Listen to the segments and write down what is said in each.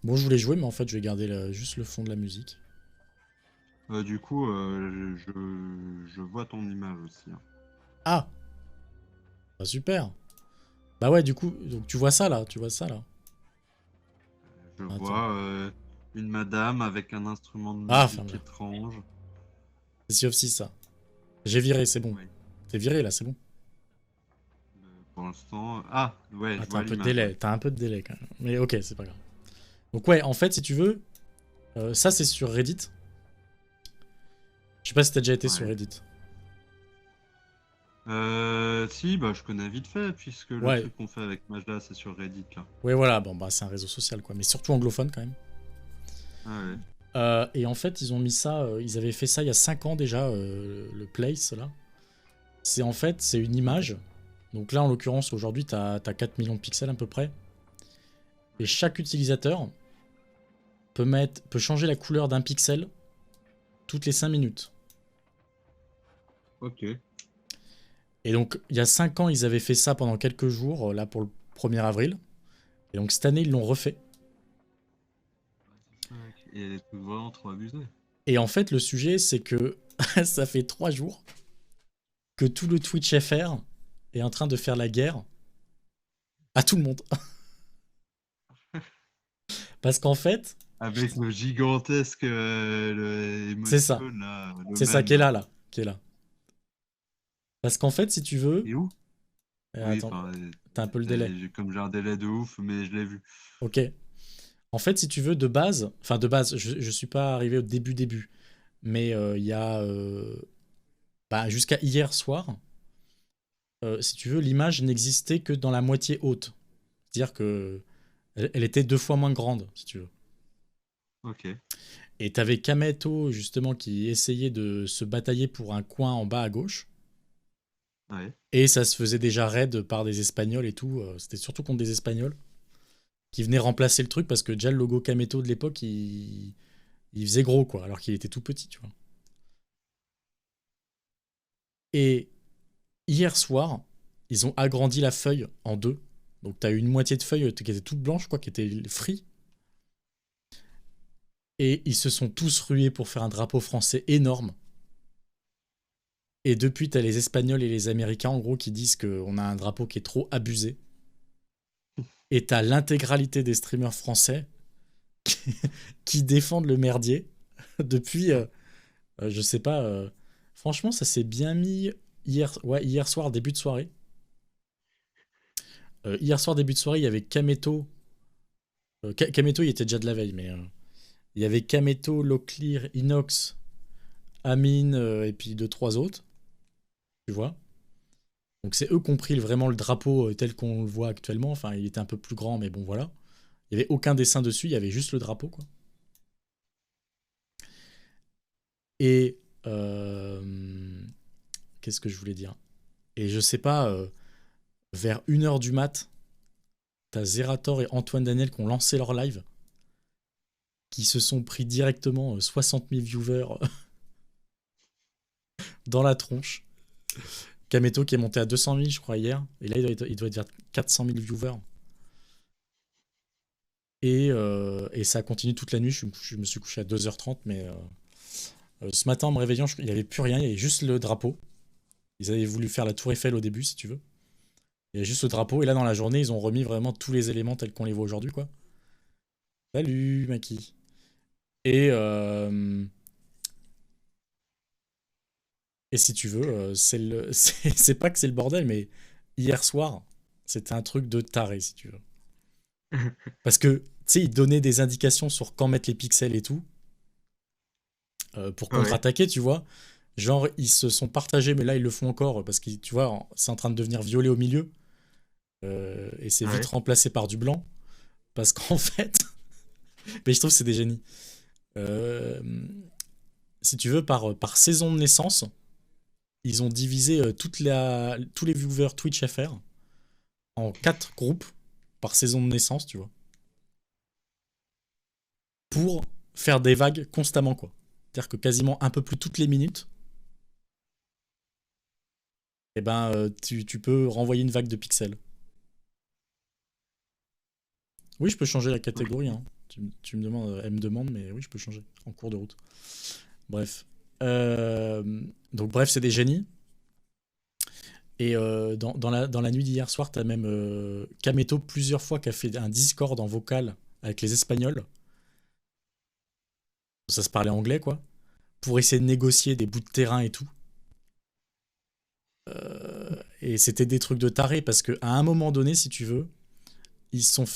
Bon, je voulais jouer, mais en fait, je vais garder juste le fond de la musique. Du coup, je vois ton image aussi, hein. Ah, bah super. Bah ouais, du coup, donc tu vois ça là, tu vois ça là. Je Attends. vois une madame avec un instrument de Ah, musique ferme-la. étrange. C'est Sea of Thieves, ça. J'ai viré, c'est bon. Oui. T'es viré là, c'est bon. Pour l'instant. Ah, ouais, Ah, je t'as vois un peu de l'image, ouais. délai, t'as un peu de délai quand même. Mais ok, c'est pas grave. Donc ouais, en fait, si tu veux, ça c'est sur Reddit. Je sais pas si t'as déjà été sur Ouais. Reddit. Si, bah, je connais vite fait, puisque le Ouais, truc qu'on fait avec Majda, c'est sur Reddit, là. ouais, voilà, bon, bah c'est un réseau social quoi, mais surtout anglophone quand même. Ah ouais. Et en fait, ils ont mis ça, ils avaient fait ça il y a 5 ans déjà, le Place là. C'est en fait, c'est une image. Donc là, en l'occurrence, aujourd'hui, t'as 4 millions de pixels à peu près. Et Ouais. chaque utilisateur peut changer la couleur d'un pixel toutes les 5 minutes. Ok. Et donc, il y a 5 ans, ils avaient fait ça pendant quelques jours, là pour le 1er avril. Et donc, cette année, ils l'ont refait. Ouais, c'est ça, mec. Et elle est vraiment trop abusée. Et en fait, le sujet, c'est que ça fait 3 jours que tout le Twitch FR est en train de faire la guerre à tout le monde. Parce qu'en fait, Avec le gigantesque c'est ça. émoticône, là, le C'est ça même, qui est là. là. Qui est là. Parce qu'en fait, si tu veux. Et où? Oui, Attends, enfin, t'as un peu le délai. comme j'ai un délai de ouf, mais je l'ai vu. Ok. En fait, si tu veux, de base, je suis pas arrivé au début, mais il y a, bah, jusqu'à hier soir, si tu veux, l'image n'existait que dans la moitié haute. C'est-à-dire que elle était 2 fois moins grande, si tu veux. Ok. Et t'avais Kameto, justement, qui essayait de se batailler pour un coin en bas à gauche. Ouais. Et ça se faisait déjà raid par des Espagnols et tout. C'était surtout contre des Espagnols qui venaient remplacer le truc parce que déjà le logo Kameto de l'époque, il faisait gros, quoi, alors qu'il était tout petit, tu vois. Et hier soir, ils ont agrandi la feuille en deux. Donc t'as eu une moitié de feuille qui était toute blanche, quoi, qui était free. Et ils se sont tous rués pour faire un drapeau français énorme. Et depuis, t'as les Espagnols et les Américains, en gros, qui disent qu'on a un drapeau qui est trop abusé. Et t'as l'intégralité des streamers français qui défendent le merdier depuis, je sais pas. Franchement, ça s'est bien mis hier soir, début de soirée. Hier soir, début de soirée, il y avait Kameto. Kameto, il était déjà de la veille, mais il y avait Kameto, Locklear, Inox, Amine et puis deux, trois autres, tu vois. Donc c'est eux qui ont pris vraiment le drapeau tel qu'on le voit actuellement. Enfin, il était un peu plus grand, mais bon, voilà. Il n'y avait aucun dessin dessus, il y avait juste le drapeau, quoi. Et qu'est-ce que je voulais dire? Et je sais pas, vers 1 heure du mat, t'as Zerator et Antoine Daniel qui ont lancé leur live, qui se sont pris directement 60 000 viewers dans la tronche. Kameto qui est monté à 200 000, je crois, hier. Et là, il doit être vers 400 000 viewers. Et ça continue toute la nuit. Je me suis couché à 2h30, mais ce matin, en me réveillant, il n'y avait plus rien. Il y avait juste le drapeau. Ils avaient voulu faire la tour Eiffel au début, si tu veux. Il y avait juste le drapeau. Et là, dans la journée, ils ont remis vraiment tous les éléments tels qu'on les voit aujourd'hui, quoi. Salut, Maki. Et, euh, et si tu veux, c'est pas que c'est le bordel, mais hier soir, c'était un truc de taré, si tu veux. Parce que, tu sais, ils donnaient des indications sur quand mettre les pixels et tout, pour Ouais. contre-attaquer, tu vois. Genre, ils se sont partagés, mais là, ils le font encore, parce que, tu vois, c'est en train de devenir violet au milieu, et c'est vite Ouais. remplacé par du blanc, parce qu'en fait, mais je trouve que c'est des génies. Euh, Si tu veux, par saison de naissance, ils ont divisé tous les viewers Twitch FR en 4 groupes par saison de naissance, tu vois, pour faire des vagues constamment, quoi. C'est-à-dire que quasiment un peu plus toutes les minutes, eh ben, tu peux renvoyer une vague de pixels. Oui, je peux changer la Ok. catégorie, hein. Tu me demandes, elle me demande, mais oui, je peux changer en cours de route. Bref. Donc, bref, c'est des génies. Et dans la nuit d'hier soir, t'as même Kameto plusieurs fois qui a fait un Discord en vocal avec les Espagnols. Ça se parlait anglais, quoi. Pour essayer de négocier des bouts de terrain et tout. Et c'était des trucs de taré parce qu'à un moment donné, si tu veux, il s'est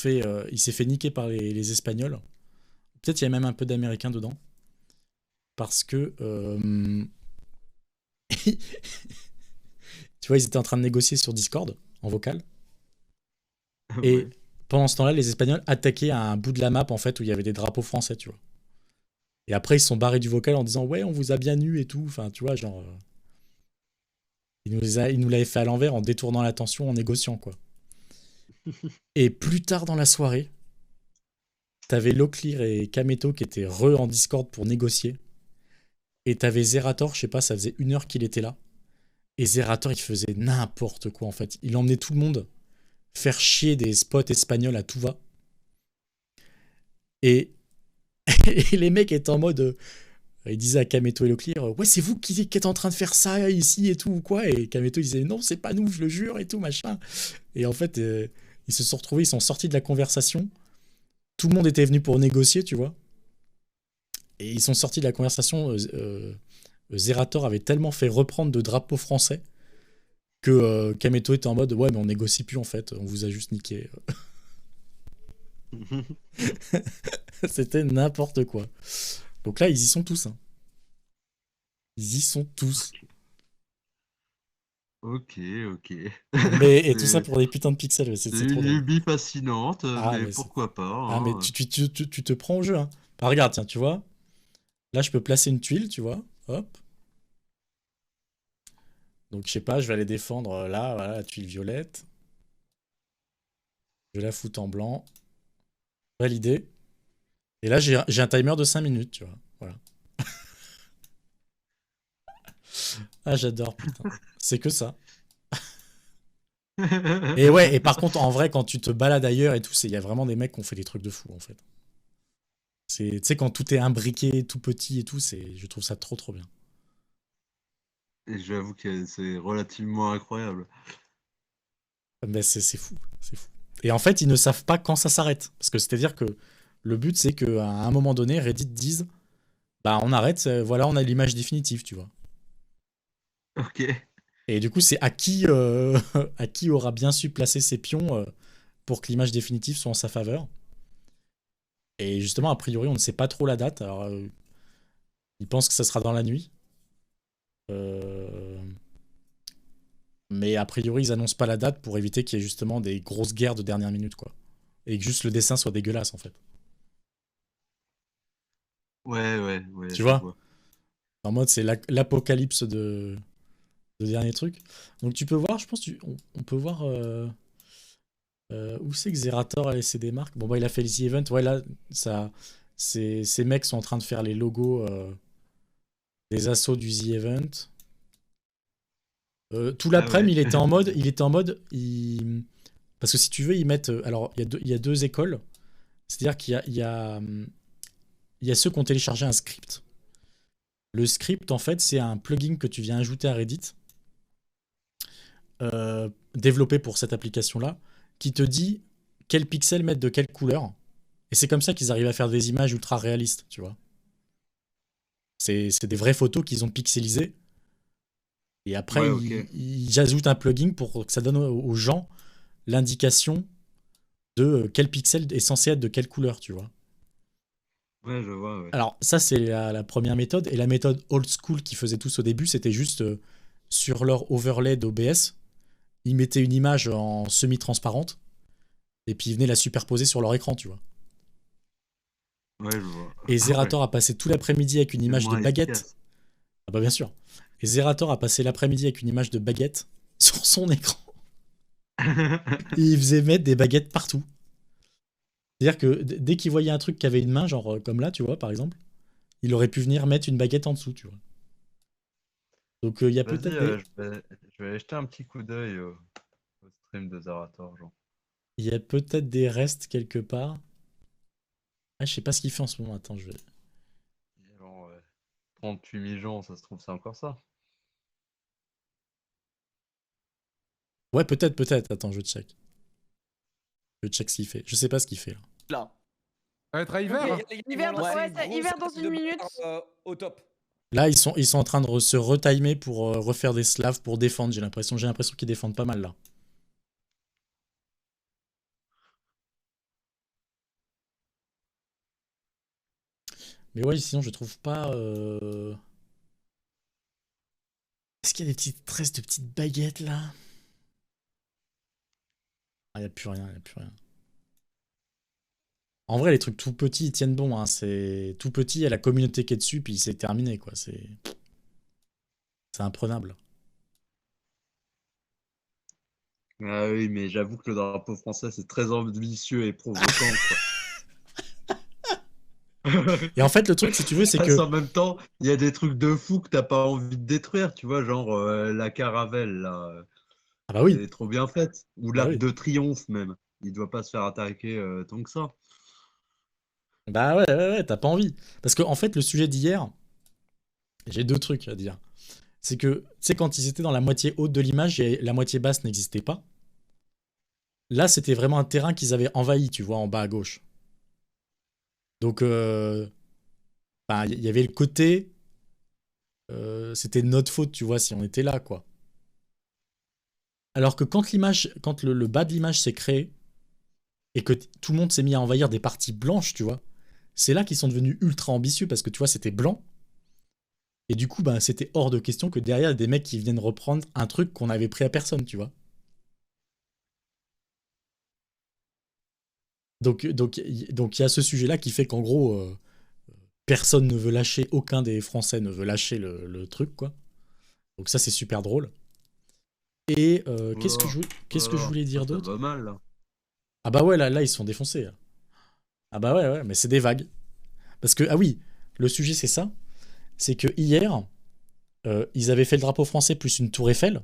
fait niquer par les Espagnols. Peut-être il y a même un peu d'Américains dedans. Parce que, tu vois, ils étaient en train de négocier sur Discord, en vocal. Et Ouais. pendant ce temps-là, les Espagnols attaquaient à un bout de la map, en fait, où il y avait des drapeaux français, tu vois. Et après, ils se sont barrés du vocal en disant, ouais, on vous a bien eu et tout. Enfin, tu vois, genre, il nous l'avait fait à l'envers en détournant l'attention, en négociant, quoi. Et plus tard dans la soirée, t'avais Locklear et Kameto qui étaient en Discord pour négocier. Et t'avais Zerator, je sais pas, ça faisait 1 heure qu'il était là. Et Zerator, il faisait n'importe quoi, en fait. Il emmenait tout le monde faire chier des spots espagnols à tout va. Et, et les mecs étaient en mode. Ils disaient à Kameto et Locklear, ouais, c'est vous qui êtes en train de faire ça ici et tout, ou quoi. Et Kameto disait, non, c'est pas nous, je le jure, et tout, machin. Et en fait, ils se sont retrouvés, ils sont sortis de la conversation. Tout le monde était venu pour négocier, tu vois. Et ils sont sortis de la conversation. Zerator avait tellement fait reprendre de drapeaux français que Kameto était en mode, ouais, mais on négocie plus en fait, on vous a juste niqué. C'était n'importe quoi. Donc là, ils y sont tous. Hein. Ils y sont tous. Ok, ok. Mais et tout ça C'est pour des putains de pixels, c'est c'est trop une drôle. lubie fascinante, Ah mais mais pourquoi pas, ah mais hein. tu te prends au jeu. Hein. Ah, regarde, tiens, tu vois. Là, je peux placer une tuile, tu vois. Hop. Donc je sais pas, je vais aller défendre là, voilà, la tuile violette. Je la foutre en blanc. Validé. Et là, j'ai un timer de 5 minutes, tu vois. Voilà. Ah, j'adore, putain. C'est que ça. Et ouais, et par contre, en vrai, quand tu te balades ailleurs et tout, il y a vraiment des mecs qui ont fait des trucs de fou, en fait. Tu sais, quand tout est imbriqué, tout petit et tout, je trouve ça trop, trop bien. Et j'avoue que c'est relativement incroyable. Mais c'est fou, c'est fou. Et en fait, ils ne savent pas quand ça s'arrête. Parce que c'est-à-dire que le but, c'est qu'à un moment donné, Reddit dise, bah, on arrête, voilà, on a l'image définitive, tu vois. Ok. Et du coup, c'est à qui, à qui aura bien su placer ses pions pour que l'image définitive soit en sa faveur. Et justement, a priori, on ne sait pas trop la date. Alors, ils pensent que ça sera dans la nuit. Euh, Mais a priori, ils annoncent pas la date pour éviter qu'il y ait justement des grosses guerres de dernière minute, quoi. Et que juste le dessin soit dégueulasse, en fait. Ouais, ouais, ouais, Tu je vois? vois. En mode, c'est l'apocalypse de dernier truc. Donc tu peux voir, je pense, on peut voir où c'est que Zerator a laissé des marques. Bon, bah, il a fait les events. Ouais, là, ça, ces mecs sont en train de faire les logos des assauts du The Event. Tout Ah ouais. l'après-midi, parce que si tu veux, ils mettent. Alors, il y a deux écoles. C'est-à-dire il y a ceux qui ont téléchargé un script. Le script, en fait, c'est un plugin que tu viens ajouter à Reddit, développé pour cette application-là, qui te dit quel pixel mettre de quelle couleur. Et c'est comme ça qu'ils arrivent à faire des images ultra réalistes, tu vois. C'est des vraies photos qu'ils ont pixelisées. Et après, Ouais, ok. ils ajoutent un plugin pour que ça donne aux gens l'indication de quel pixel est censé être de quelle couleur, tu vois. Ouais, je vois, ouais. Alors, ça, c'est la première méthode. Et la méthode old school qu'ils faisaient tous au début, c'était juste sur leur overlay d'OBS, ils mettaient une image en semi-transparente et puis ils venaient la superposer sur leur écran, tu vois. Ouais, je vois. Et Ah ouais, Zerator a passé tout l'après-midi avec une c'est image de moins baguette. efficace. Ah bah bien sûr. Et Zerator a passé l'après-midi avec une image de baguette sur son écran. Et il faisait mettre des baguettes partout. C'est-à-dire que dès qu'il voyait un truc qui avait une main, genre comme là, tu vois, par exemple, il aurait pu venir mettre une baguette en dessous, tu vois. Donc il y a Vas-y, peut-être des, je vais aller jeter un petit coup d'œil au stream de Zerator, genre. il y a peut-être des restes quelque part. Ah, je sais pas ce qu'il fait en ce moment. Attends, je vais. Genre, 38 000 gens, ça se trouve, c'est encore ça. Ouais, peut-être. Attends, je check. Je check ce qu'il fait. Je sais pas ce qu'il fait là. Là. Ça va être à hiver. Hiver, Ils vont lancer ouais, une c'est grosse hiver dans attaque une de minute. barre, au top. Là, ils sont en train de se retimer pour refaire des slaves pour défendre. J'ai l'impression qu'ils défendent pas mal là. Mais ouais, sinon je trouve pas. Est-ce qu'il y a des petites traces de petites baguettes là? Ah, y a plus rien. En vrai, les trucs tout petits, ils tiennent bon. Hein. C'est tout petit, il y a la communauté qui est dessus, puis c'est terminé quoi. C'est imprenable. Ah oui, mais j'avoue que le drapeau français, c'est très ambitieux et provoquant, quoi. Et en fait, le truc, si tu veux, c'est que. En même temps, il y a des trucs de fou que t'as pas envie de détruire, tu vois, genre la caravelle, là. Ah bah oui. Elle est trop bien faite. Ou Bah l'Arc oui. de Triomphe, même. Il doit pas se faire attaquer tant que ça. Bah ouais, t'as pas envie. Parce qu'en fait, le sujet d'hier, j'ai deux trucs à dire. C'est que, tu sais, quand ils étaient dans la moitié haute de l'image, la moitié basse n'existait pas. Là, c'était vraiment un terrain qu'ils avaient envahi, tu vois, en bas à gauche. Donc, bah, il y avait le côté. C'était de notre faute, tu vois, si on était là, quoi. Alors que quand le bas de l'image s'est créé, et que tout le monde s'est mis à envahir des parties blanches, tu vois, c'est là qu'ils sont devenus ultra ambitieux, parce que, tu vois, c'était blanc. Et du coup, bah, c'était hors de question que derrière, il y a des mecs qui viennent reprendre un truc qu'on avait pris à personne, tu vois. Donc, il y a ce sujet-là qui fait qu'en gros, personne ne veut lâcher, aucun des Français ne veut lâcher le truc, quoi. Donc ça, c'est super drôle. Et qu'est-ce que je voulais dire d'autre? Ça va mal, là. Ah bah ouais, là, ils se sont défoncés. Là. Ah bah ouais, mais c'est des vagues. Parce que, ah oui, le sujet, c'est ça. C'est que hier, ils avaient fait le drapeau français plus une tour Eiffel.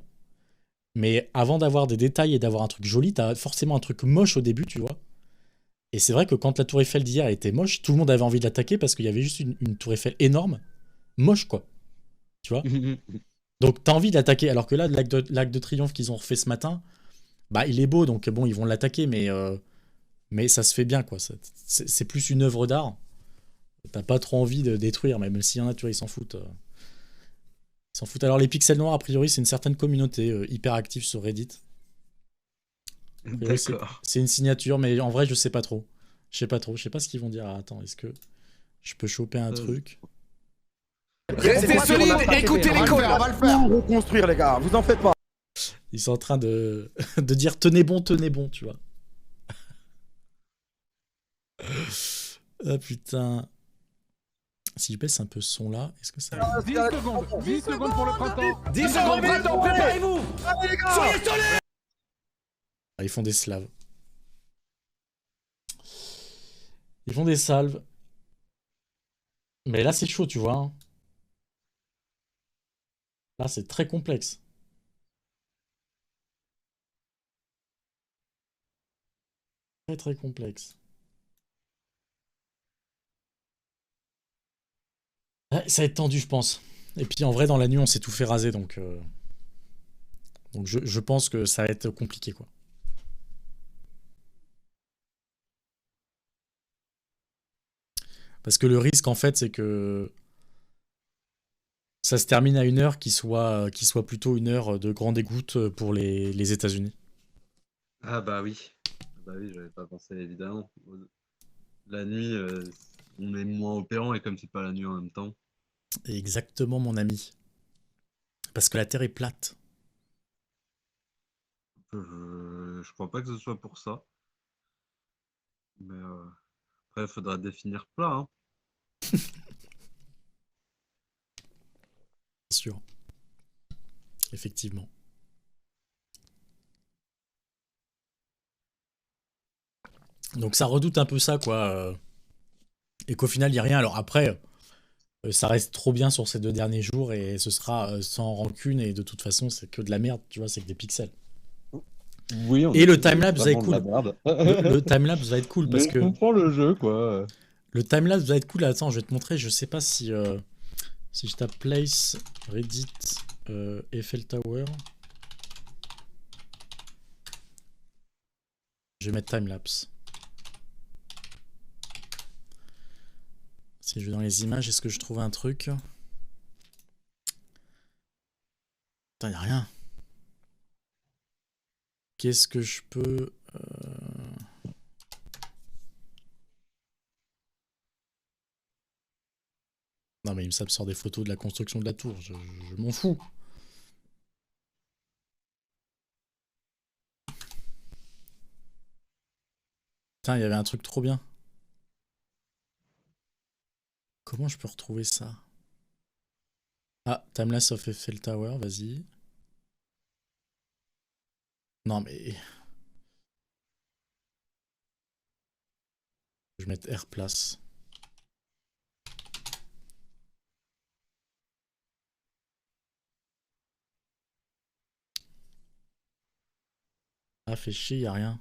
Mais avant d'avoir des détails et d'avoir un truc joli, t'as forcément un truc moche au début, tu vois. Et c'est vrai que quand la tour Eiffel d'hier était moche, tout le monde avait envie de l'attaquer parce qu'il y avait juste une tour Eiffel énorme, moche quoi. Tu vois. Donc t'as envie de l'attaquer. Alors que là, l'arc de triomphe qu'ils ont refait ce matin, bah il est beau, donc bon, ils vont l'attaquer, mais ça se fait bien quoi. C'est plus une œuvre d'art. T'as pas trop envie de détruire, même s'il y en a, tu vois, ils s'en foutent. Ils s'en foutent. Alors les pixels noirs, a priori, c'est une certaine communauté hyper active sur Reddit. D'accord. C'est une signature, mais en vrai, je sais pas trop. Je sais pas ce qu'ils vont dire. Ah, attends, est-ce que je peux choper un truc? Restez solide, écoutez les calls. On va le faire. Reconstruire, les gars, vous en faites pas. Ils sont en train de dire tenez bon, tu vois. Ah putain. Si je baisse un peu ce son là, est-ce que ça. 10 secondes. 10 secondes pour le printemps. 10 secondes, printemps, préparez-vous. Soyez solides. Ah, ils font des slaves. Ils font des salves. Mais là, c'est chaud, tu vois. Hein. Là, c'est très complexe. Très, très complexe. Ouais, ça va être tendu, je pense. Et puis, en vrai, dans la nuit, on s'est tout fait raser, donc je pense que ça va être compliqué, quoi. Parce que le risque, en fait, c'est que ça se termine à une heure qui soit plutôt une heure de grande écoute pour les États-Unis. Ah bah oui. Bah oui, j'avais pas pensé, évidemment. La nuit, on est moins opérant, et comme c'est pas la nuit en même temps. Exactement, mon ami. Parce que la Terre est plate. Je crois pas que ce soit pour ça. Mais après, il faudra définir plat, hein. Bien sûr. Effectivement. Donc ça redoute un peu ça, quoi. Et qu'au final, il n'y a rien. Alors après, ça reste trop bien sur ces 2 derniers jours et ce sera sans rancune. Et de toute façon, c'est que de la merde, tu vois, c'est que des pixels. Oui, Et le timelapse va être cool. merde. Le timelapse va être cool parce Mais que je comprends le jeu, quoi. Le timelapse va être cool. Attends, je vais te montrer. Je sais pas si, si je tape place Reddit Eiffel Tower. Je vais mettre timelapse. Si je vais dans les images, est-ce que je trouve un truc? Putain, y'a rien. Qu'est-ce que je peux... Non mais ça me sort des photos de la construction de la tour, je m'en fous. Putain, il y avait un truc trop bien. Comment je peux retrouver ça? Ah, Timelapse of Eiffel Tower, vas-y. Non mais... Je vais mettre Airplace. Ah, fait chier, y a rien.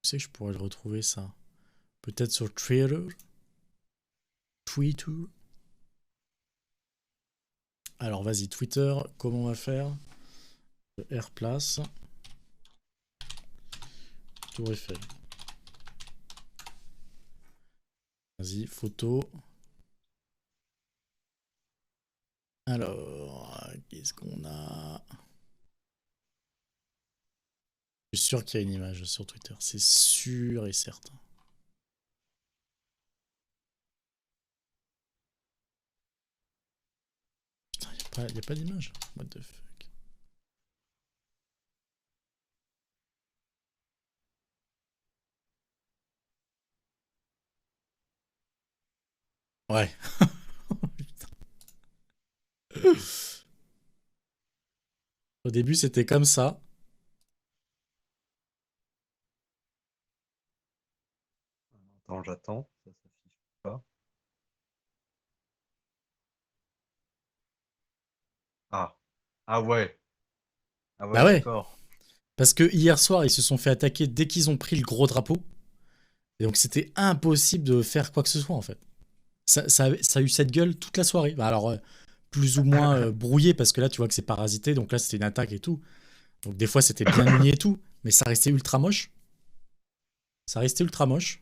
Je sais que je pourrais le retrouver ça. Peut-être sur Twitter. Twitter. Alors vas-y, Twitter, comment on va faire? Airplace. Tour Eiffel. Vas-y, photo. Alors, qu'est-ce qu'on a? Je suis sûr qu'il y a une image sur Twitter, c'est sûr et certain. Putain, y a pas d'image. What the fuck? Ouais. Au début, c'était comme ça. Attends, j'attends. Ça s'affiche pas. Ah. Ah ouais. Ah ouais, Bah ouais. d'accord. Parce que hier soir, ils se sont fait attaquer dès qu'ils ont pris le gros drapeau. Et donc, c'était impossible de faire quoi que ce soit, en fait. Ça a eu cette gueule toute la soirée. Bah alors, plus ou moins brouillé, parce que là, tu vois que c'est parasité. Donc là, c'était une attaque et tout. Donc des fois, c'était bien uni et tout. Mais ça restait ultra moche. Ça restait ultra moche.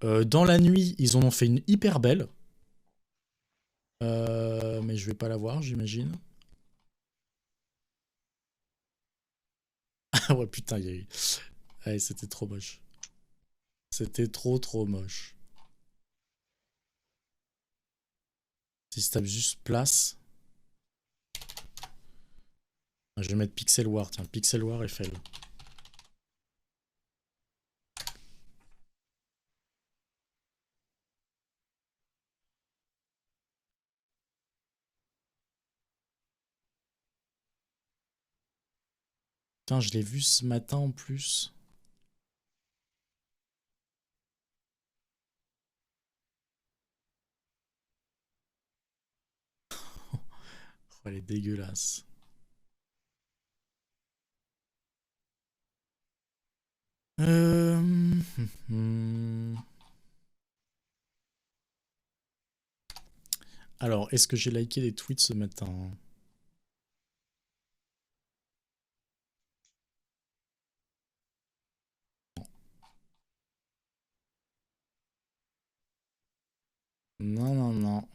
Dans la nuit, ils en ont fait une hyper belle. Mais je vais pas la voir, j'imagine. Ah ouais, putain, il y a eu... Ouais, c'était trop moche. C'était trop moche. Si je tape juste place... Ah, je vais mettre Pixel War, tiens, Pixel War Eiffel. Putain, je l'ai vu ce matin en plus. Oh, elle est dégueulasse. Alors, est-ce que j'ai liké des tweets ce matin? Non, non, non.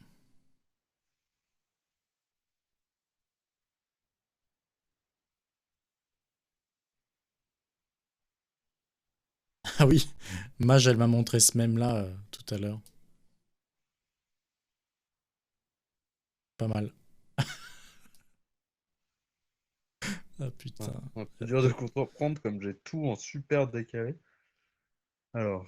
Ah oui, Mage, elle m'a montré ce mème-là tout à l'heure. Pas mal. Ah putain. Un peu dur de comprendre comme j'ai tout en super décalé. Alors.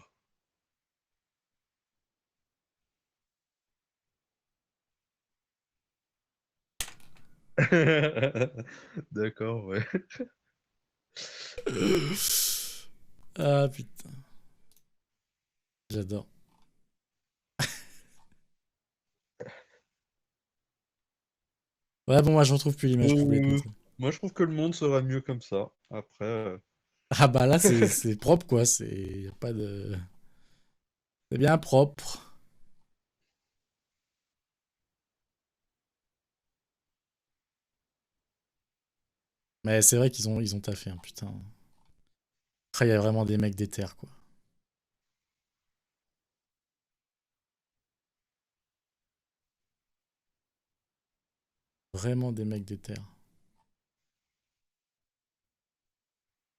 D'accord, ouais. Ah putain. J'adore. Ouais, bon, moi je retrouve plus l'image que je voulais te montrer. Moi, je trouve que le monde sera mieux comme ça. Après, Ah bah là, c'est propre, quoi. Y a pas de... C'est bien propre. Mais c'est vrai ils ont taffé, hein, putain. Après, il y a vraiment des mecs déter, quoi. Vraiment des mecs déter.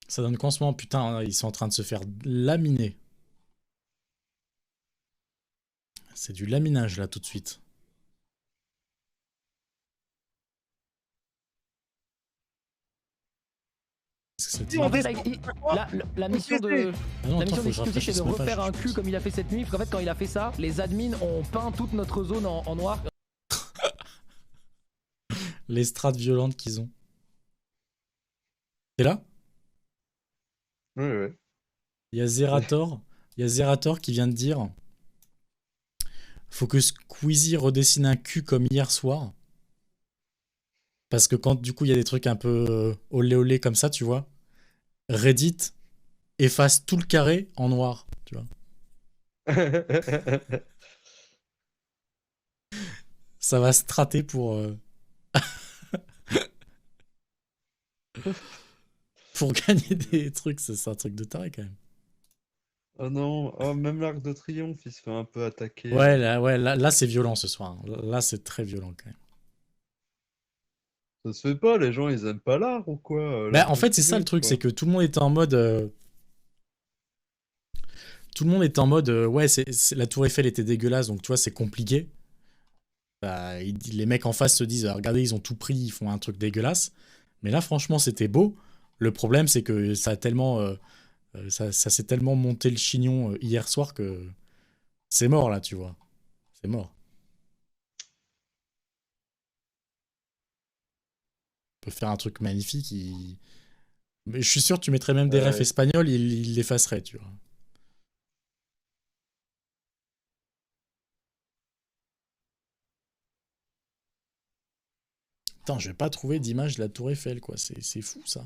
Ça donne qu'en ce moment, putain, ils sont en train de se faire laminer. C'est du laminage, là, tout de suite. Qu'est-ce que c'est, On Tim? descend. La mission de. Ah non, La attends, mission faut que je d'exclusive, c'est rafraîchisse de ma page, refaire un je cul pense. comme il a fait cette nuit. Parce qu'en fait, quand il a fait ça, les admins ont peint toute notre zone en noir. Les strates violentes qu'ils ont. T'es là? ouais. Il y a Zerator. Il y a Zerator qui vient de dire faut que Squeezie redessine un cul comme hier soir. Parce que quand du coup il y a des trucs un peu olé olé comme ça, tu vois, Reddit efface tout le carré en noir, tu vois. Ça va strater pour pour gagner des trucs, c'est un truc de taré quand même. Oh non, oh, même l'Arc de Triomphe, il se fait un peu attaquer. Ouais, là c'est violent ce soir, hein. Là c'est très violent quand même. Ça se fait pas, les gens, ils aiment pas l'art ou quoi? Bah, L'Arc en de fait, c'est ça le Triomphe, truc, quoi. c'est que tout le monde était en mode tout le monde était en mode ouais, la tour Eiffel était dégueulasse, donc tu vois, c'est compliqué. Bah, les mecs en face se disent regardez, ils ont tout pris, ils font un truc dégueulasse. Mais là, franchement, c'était beau. Le problème, c'est que ça a tellement ça s'est tellement monté le chignon hier soir que c'est mort là, tu vois. C'est mort. On peut faire un truc magnifique. Mais je suis sûr que tu mettrais même des refs Ouais. espagnols, il l'effacerait, tu vois. Putain, je vais pas trouver d'image de la tour Eiffel, quoi. C'est fou, ça.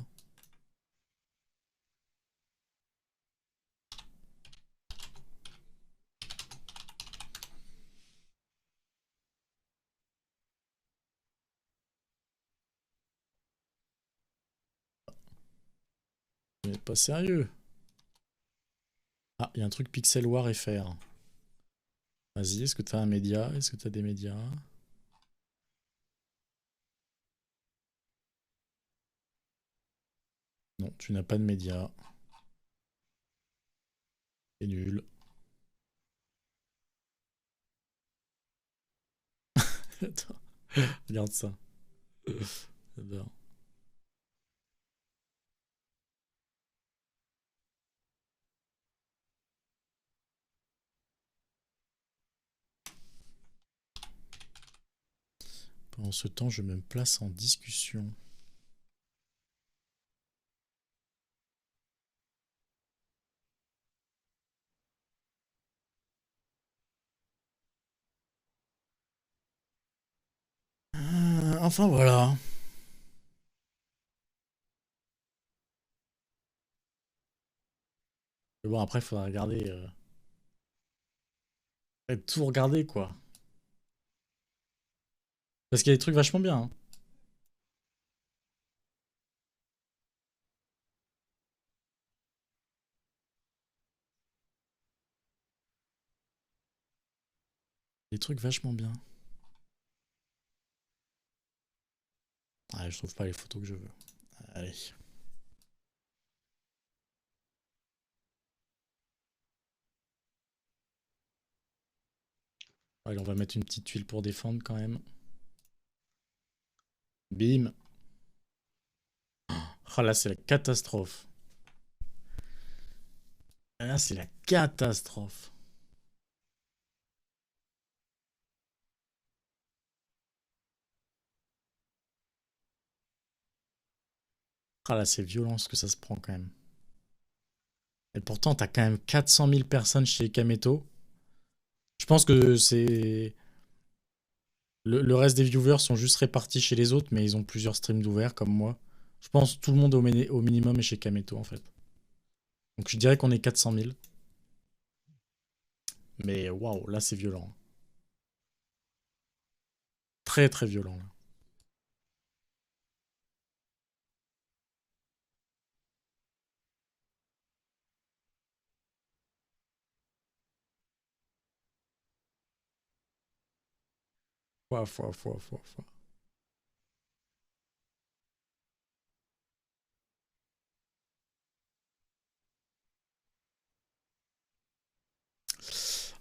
Mais pas sérieux. Ah, il y a un truc Pixel War FR. Vas-y, est-ce que t'as un média? Est-ce que t'as des médias? Non, tu n'as pas de médias. C'est nul. Attends, regarde ça. J'adore. Pendant ce temps, je me place en discussion. Enfin voilà. Mais bon, après, il faudra regarder. Tout regarder, quoi. Parce qu'il y a des trucs vachement bien, hein. Des trucs vachement bien. Ah, je trouve pas les photos que je veux. Allez. Allez, on va mettre une petite tuile pour défendre quand même. Bim. Ah là, c'est la catastrophe. Là, c'est la catastrophe. Ah là, c'est violent ce que ça se prend quand même. Et pourtant, t'as quand même 400 000 personnes chez Kameto. Je pense que c'est... Le reste des viewers sont juste répartis chez les autres, mais ils ont plusieurs streams d'ouverts comme moi. Je pense que tout le monde au minimum est chez Kameto, en fait. Donc je dirais qu'on est 400 000. Mais waouh, là c'est violent. Très très violent, là. Fois.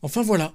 Enfin voilà.